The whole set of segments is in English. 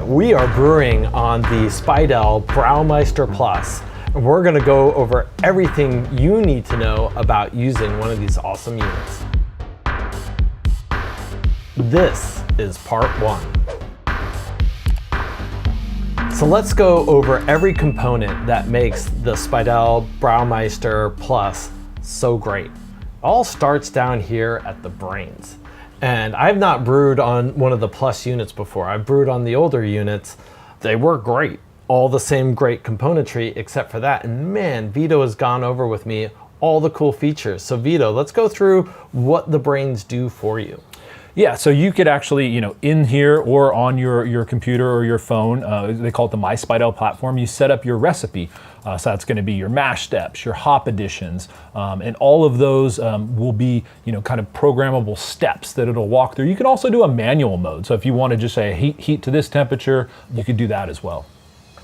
we are brewing on the Speidel Braumeister Plus, and we're going to go over everything you need to know about using one of these awesome units. This is part 1. So let's go over every component that makes the Speidel Braumeister Plus so great. It all starts down here at the brains. And I've not brewed on one of the Plus units before. I've brewed on the older units. They work great. All the same great componentry except for that. And man, Vito has gone over with me all the cool features. So Vito, let's go through what the brains do for you. Yeah, so you could actually, in here or on your computer or your phone, they call it the My Speidel platform, you set up your recipe. So that's going to be your mash steps, your hop additions, and all of those will be, kind of programmable steps that it'll walk through. You can also do a manual mode. So if you want to just say heat to this temperature, you could do that as well.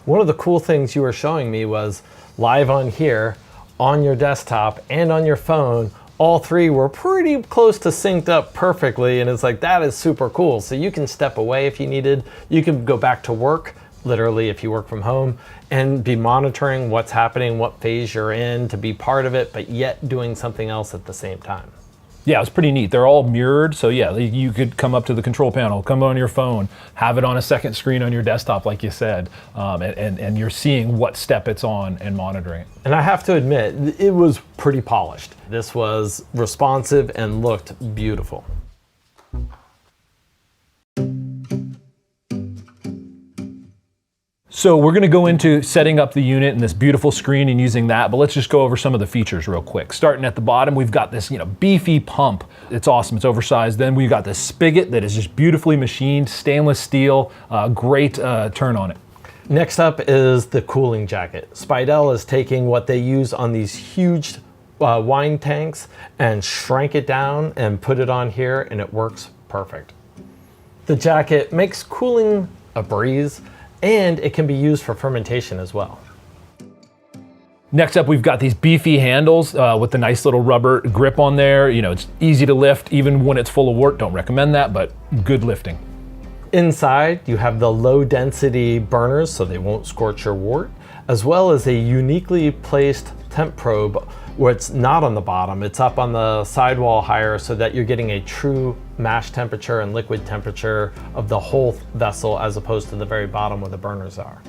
One of the cool things you were showing me was live on here, on your desktop, and on your phone. All three were pretty close to synced up perfectly, and it's like, that is super cool. So you can step away if you needed. You can go back to work, literally if you work from home, and be monitoring what's happening, what phase you're in, to be part of it, but yet doing something else at the same time. Yeah, it's pretty neat. They're all mirrored, so yeah, you could come up to the control panel, come on your phone, have it on a second screen on your desktop, like you said, and you're seeing what step it's on and monitoring it. And I have to admit, it was pretty polished. This was responsive and looked beautiful. So we're going to go into setting up the unit and this beautiful screen and using that, but let's just go over some of the features real quick. Starting at the bottom, we've got this beefy pump. It's awesome, it's oversized. Then we've got this spigot that is just beautifully machined, stainless steel, great turn on it. Next up is the cooling jacket. Speidel is taking what they use on these huge wine tanks and shrank it down and put it on here, and it works perfect. The jacket makes cooling a breeze, and it can be used for fermentation as well. Next up, we've got these beefy handles with the nice little rubber grip on there. It's easy to lift even when it's full of wort. Don't recommend that, but good lifting. Inside, you have the low density burners so they won't scorch your wort, as well as a uniquely placed temp probe where it's not on the bottom, it's up on the sidewall higher so that you're getting a true mash temperature and liquid temperature of the whole vessel as opposed to the very bottom where the burners are.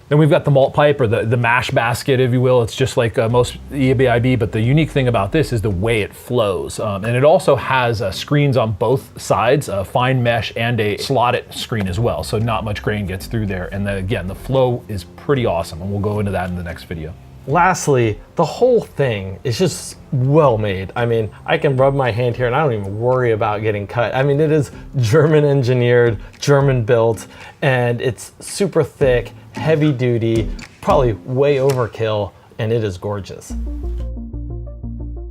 Then we've got the malt pipe, or the mash basket, if you will. It's just like most EBIB, but the unique thing about this is the way it flows. And it also has screens on both sides, a fine mesh and a slotted screen as well. So not much grain gets through there. And then again, the flow is pretty awesome. And we'll go into that in the next video. Lastly, the whole thing is just well made. I mean, I can rub my hand here and I don't even worry about getting cut. I mean, it is German engineered, German built, and it's super thick, heavy duty, probably way overkill, and it is gorgeous.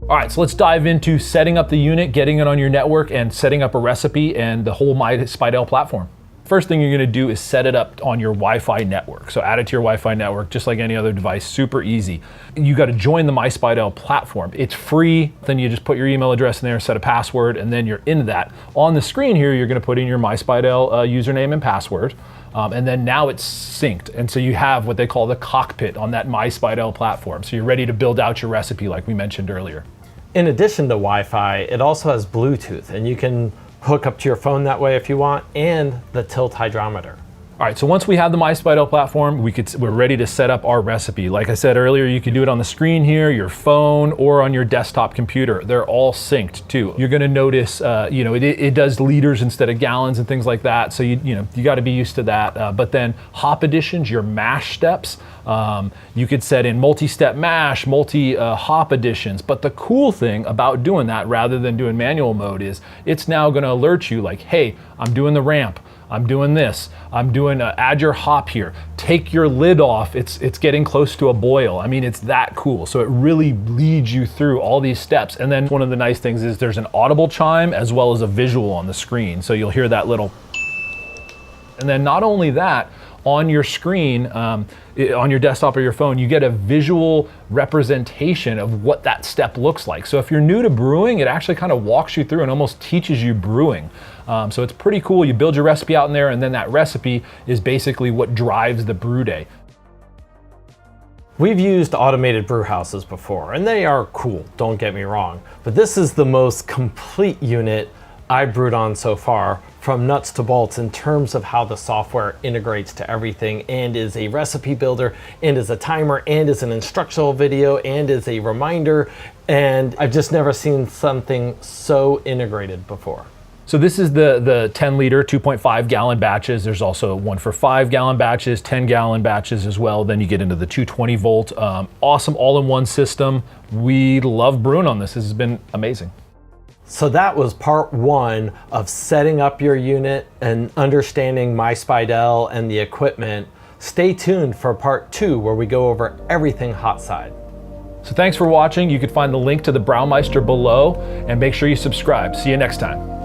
All right, so let's dive into setting up the unit, getting it on your network, and setting up a recipe and the whole My Speidel platform. First thing you're gonna do is set it up on your Wi-Fi network. So add it to your Wi-Fi network, just like any other device, super easy. You gotta join the My Speidel platform. It's free, then you just put your email address in there, set a password, and then you're into that. On the screen here, you're gonna put in your My Speidel username and password. And then now it's synced. And so you have what they call the cockpit on that My Speidel platform. So you're ready to build out your recipe like we mentioned earlier. In addition to Wi-Fi, it also has Bluetooth, and you can hook up to your phone that way if you want, and the tilt hydrometer. All right, so once we have the My Speidel platform, we're ready to set up our recipe. Like I said earlier, you can do it on the screen here, your phone, or on your desktop computer. They're all synced too. You're gonna notice, it does liters instead of gallons and things like that. So you gotta be used to that. But then hop additions, your mash steps, you could set in multi-step mash, multi-hop additions. But the cool thing about doing that rather than doing manual mode is it's now gonna alert you like, hey, I'm doing the ramp. I'm doing this, I'm doing add your hop here, take your lid off, it's getting close to a boil. I mean, it's that cool. So it really leads you through all these steps. And then one of the nice things is there's an audible chime as well as a visual on the screen. So you'll hear that little, and then not only that, on your screen, on your desktop or your phone, you get a visual representation of what that step looks like. So if you're new to brewing, it actually kind of walks you through and almost teaches you brewing. So it's pretty cool. You build your recipe out in there, and then that recipe is basically what drives the brew day. We've used automated brew houses before, and they are cool, don't get me wrong. But this is the most complete unit I've brewed on so far, from nuts to bolts, in terms of how the software integrates to everything and is a recipe builder and is a timer and is an instructional video and is a reminder. And I've just never seen something so integrated before. So this is the 10 liter, 2.5 gallon batches. There's also one for 5 gallon batches, 10 gallon batches as well. Then you get into the 220 volt, awesome all-in-one system. We love brewing on this. This has been amazing. So that was part one of setting up your unit and understanding MySpidell and the equipment. Stay tuned for part two, where we go over everything hot side. So thanks for watching. You can find the link to the Braumeister below, and make sure you subscribe. See you next time.